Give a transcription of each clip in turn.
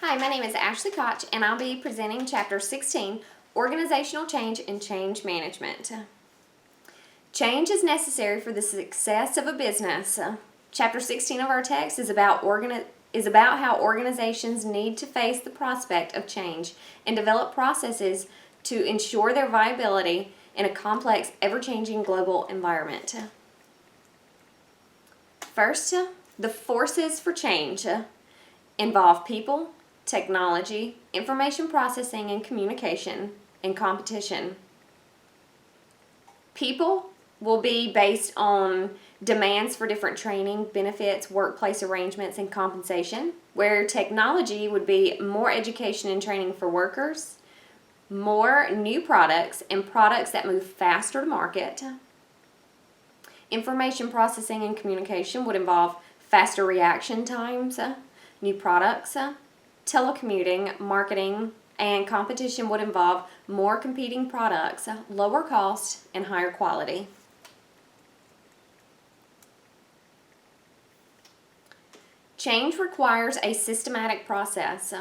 Hi, my name is Ashley Koch, and I'll be presenting Chapter 16, Organizational Change and Change Management. Change is necessary for the success of a business. Chapter 16 of our text is about how organizations need to face the prospect of change and develop processes to ensure their viability in a complex, ever-changing global environment. First, the forces for change involve people, technology, information processing and communication, and competition. People will be based on demands for different training, benefits, workplace arrangements, and compensation, where technology would be more education and training for workers, more new products, and products that move faster to market. Information processing and communication would involve faster reaction times, new products, telecommuting, marketing, and competition would involve more competing products, lower cost, and higher quality. Change requires a systematic process.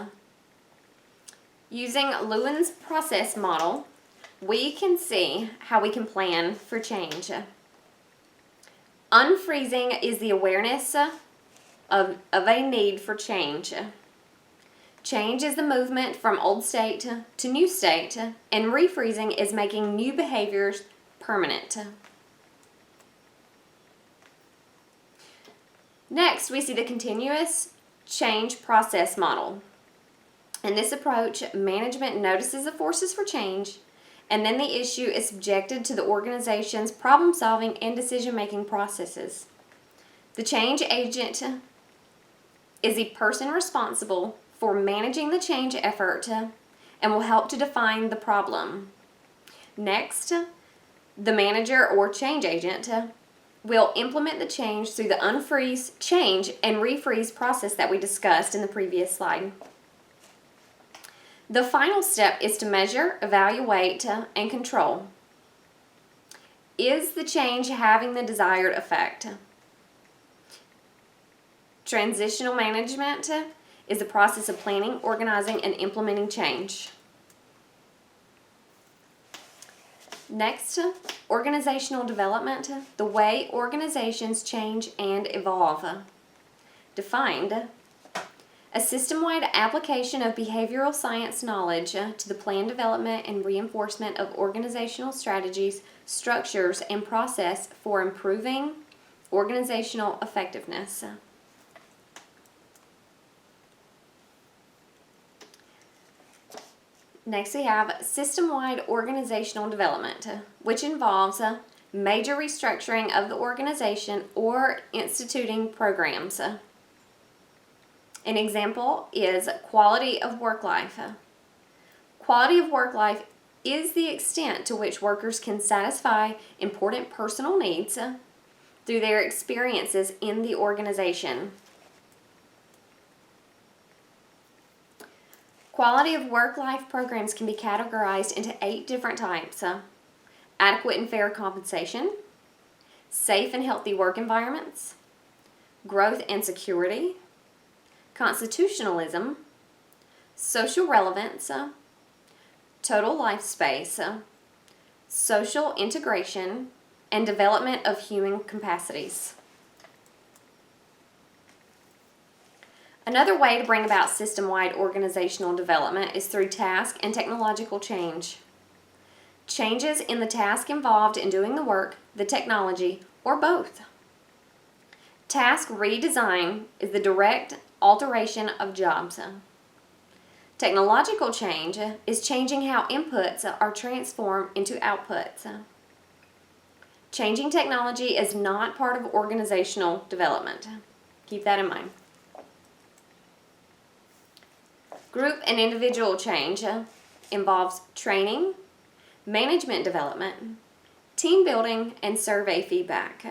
Using Lewin's process model, we can see how we can plan for change. Unfreezing is the awareness of a need for change. Change is the movement from old state to new state, and refreezing is making new behaviors permanent. Next, we see the continuous change process model. In this approach, management notices the forces for change, and then the issue is subjected to the organization's problem-solving and decision-making processes. The change agent is the person responsible for managing the change effort and will help to define the problem. Next, the manager or change agent will implement the change through the unfreeze, change, and refreeze process that we discussed in the previous slide. The final step is to measure, evaluate, and control. Is the change having the desired effect? Transitional management is the process of planning, organizing, and implementing change. Next, organizational development, the way organizations change and evolve. Defined, a system-wide application of behavioral science knowledge to the plan development and reinforcement of organizational strategies, structures, and process for improving organizational effectiveness. Next, we have system-wide organizational development, which involves major restructuring of the organization or instituting programs. An example is quality of work life. Quality of work life is the extent to which workers can satisfy important personal needs through their experiences in the organization. Quality of work-life programs can be categorized into 8 different types. Adequate and fair compensation, safe and healthy work environments, growth and security, constitutionalism, social relevance, total life space, social integration, and development of human capacities. Another way to bring about system-wide organizational development is through task and technological change. Changes in the task involved in doing the work, the technology, or both. Task redesign is the direct alteration of jobs. Technological change is changing how inputs are transformed into outputs. Changing technology is not part of organizational development. Keep that in mind. Group and individual change involves training, management development, team building, and survey feedback.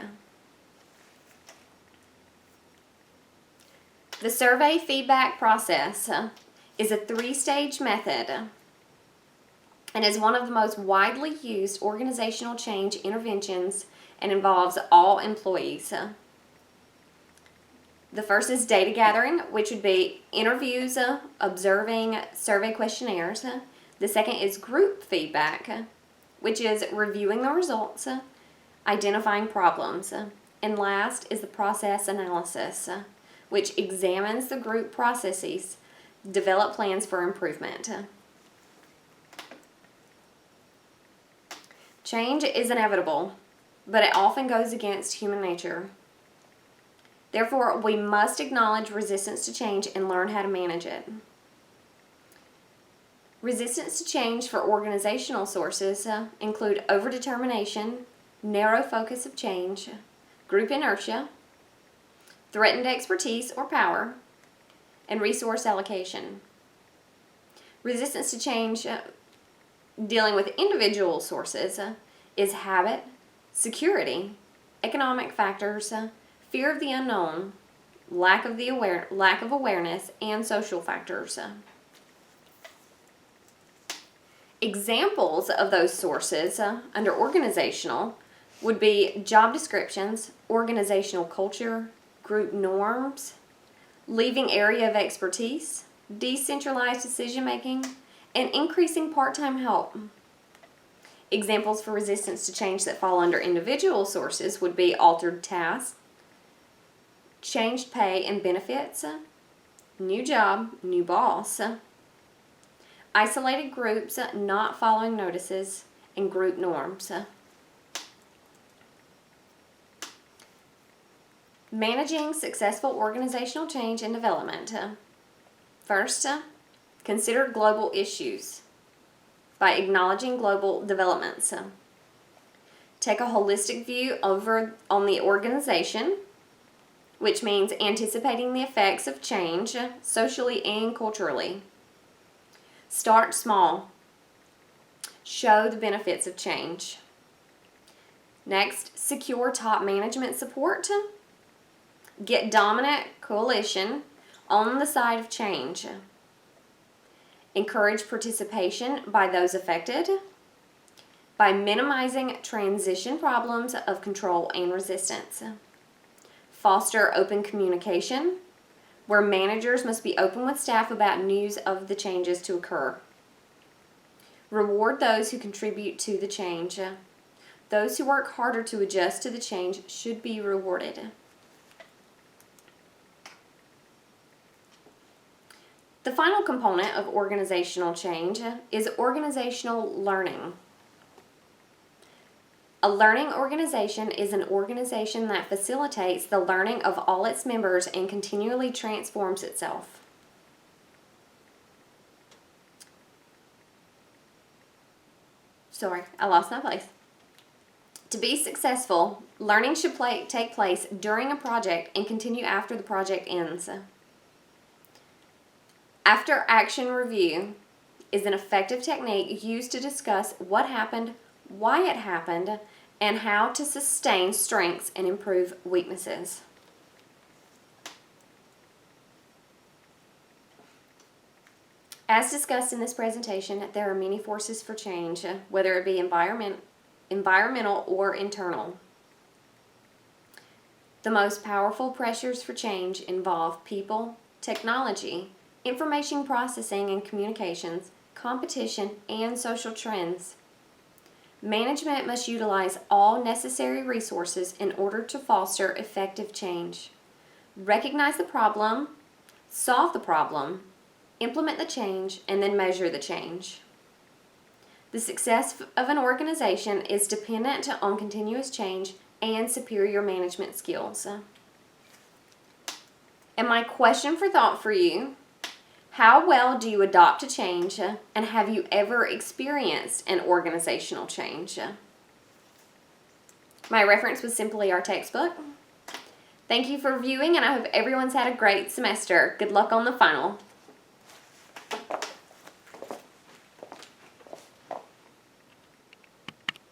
The survey feedback process is a 3-stage method and is one of the most widely used organizational change interventions and involves all employees. The first is data gathering, which would be interviews, observing, survey questionnaires. The second is group feedback, which is reviewing the results, identifying problems. And last is the process analysis, which examines the group processes, develop plans for improvement. Change is inevitable, but it often goes against human nature. Therefore, we must acknowledge resistance to change and learn how to manage it. Resistance to change for organizational sources include overdetermination, narrow focus of change, group inertia, threatened expertise or power, and resource allocation. Resistance to change dealing with individual sources is habit, security, economic factors, fear of the unknown, lack of awareness, and social factors. Examples of those sources under organizational would be job descriptions, organizational culture, group norms, leaving area of expertise, decentralized decision making, and increasing part-time help. Examples for resistance to change that fall under individual sources would be altered tasks, changed pay and benefits, new job, new boss, isolated groups not following notices, and group norms. Managing successful organizational change and development. First, consider global issues by acknowledging global developments. Take a holistic view over on the organization, which means anticipating the effects of change socially and culturally. Start small. Show the benefits of change. Next, secure top management support. Get dominant coalition on the side of change. Encourage participation by those affected by minimizing transition problems of control and resistance. Foster open communication, where managers must be open with staff about news of the changes to occur. Reward those who contribute to the change. Those who work harder to adjust to the change should be rewarded. The final component of organizational change is organizational learning. A learning organization is an organization that facilitates the learning of all its members and continually transforms itself. Sorry, I lost my place. To be successful, learning should take place during a project and continue after the project ends. After action review is an effective technique used to discuss what happened, why it happened, and how to sustain strengths and improve weaknesses. As discussed in this presentation, there are many forces for change, whether it be environmental or internal. The most powerful pressures for change involve people, technology, information processing and communications, competition, and social trends. Management must utilize all necessary resources in order to foster effective change. Recognize the problem, solve the problem, implement the change, and then measure the change. The success of an organization is dependent on continuous change and superior management skills. And my question for thought for you: how well do you adopt to change, and have you ever experienced an organizational change? My reference was simply our textbook. Thank you for viewing, and I hope everyone's had a great semester. Good luck on the final.